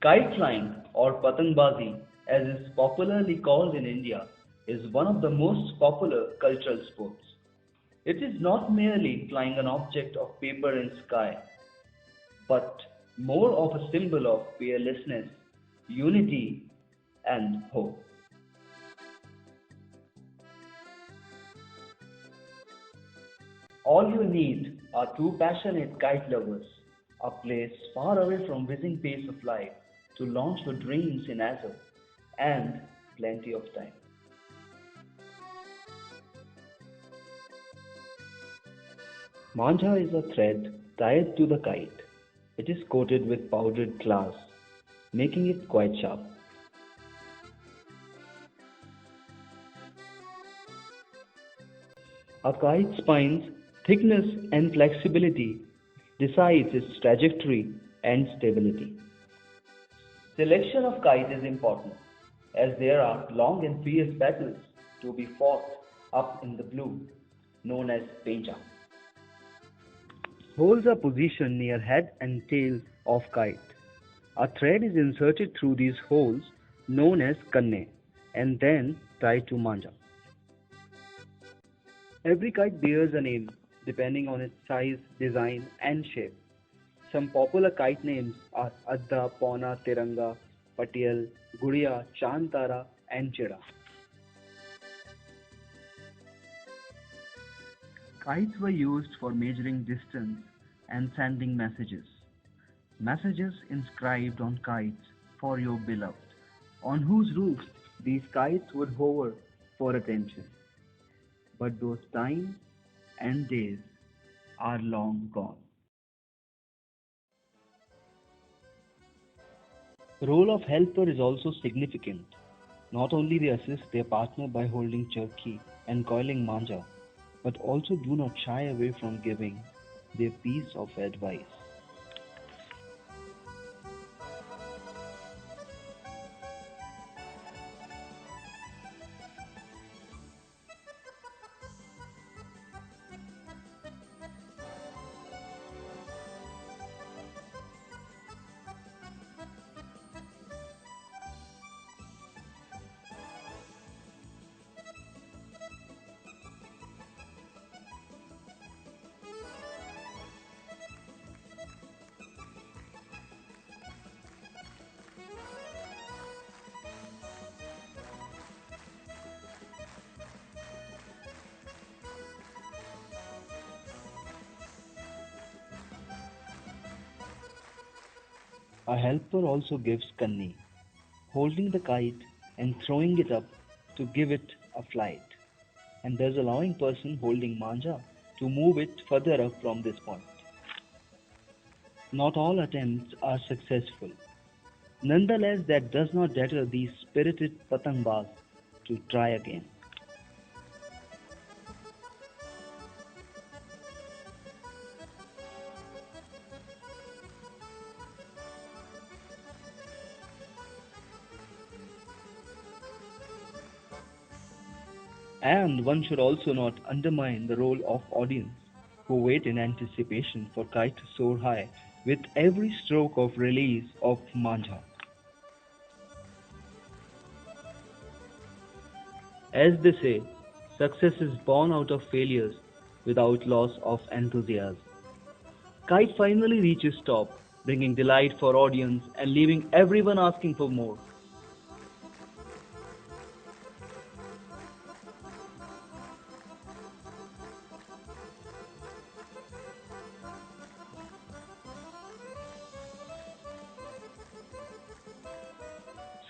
Kite flying, or patangbazi, as is popularly called in India, is one of the most popular cultural sports. It is not merely flying an object of paper in sky, but more of a symbol of fearlessness, unity, and hope. All you need are two passionate kite lovers, a place far away from whizzing pace of life to launch your dreams in Azure, and plenty of time. Manja is a thread tied to the kite. It is coated with powdered glass, making it quite sharp. A kite's spine's thickness and flexibility decides its trajectory and stability. Selection of kite is important as there are long and fierce battles to be fought up in the blue, known as pencha. Holes are positioned near head and tail of kite. A thread is inserted through these holes, known as kanne, and then tied to manja. Every kite bears a name depending on its size, design, and shape. Some popular kite names are Adda, Pauna, Tiranga, Patial, Gudiya, Chantara, and Chida. Kites were used for measuring distance and sending messages. Messages inscribed on kites for your beloved, on whose roof these kites would hover for attention. But those times and days are long gone. The role of helper is also significant. Not only they assist their partner by holding jerky and coiling manja, but also do not shy away from giving their piece of advice. A helper also gives kanni, holding the kite and throwing it up to give it a flight, and thus allowing person holding manja to move it further up from this point. Not all attempts are successful. Nonetheless, that does not deter these spirited patangbas to try again. And one should also not undermine the role of audience, who wait in anticipation for kite to soar high with every stroke of release of manja. As they say, success is born out of failures without loss of enthusiasm. Kite finally reaches top, bringing delight for audience and leaving everyone asking for more.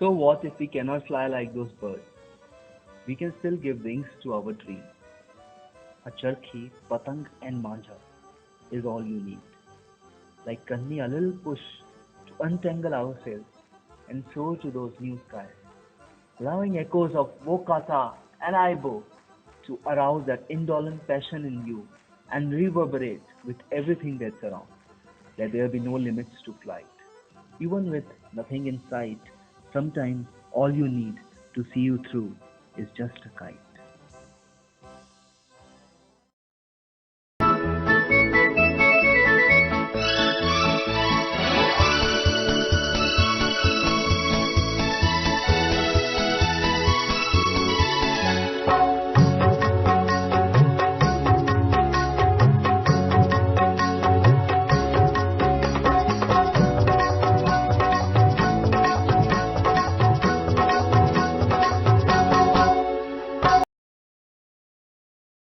So what if we cannot fly like those birds? We can still give wings to our dreams. A charkhi, patang and manja is all you need. Like Kanni, a little push to untangle ourselves and soar to those new skies, allowing echoes of Wokata and Aibo to arouse that indolent passion in you and reverberate with everything that's around. Let there be no limits to flight. Even with nothing in sight, sometimes all you need to see you through is just a kite.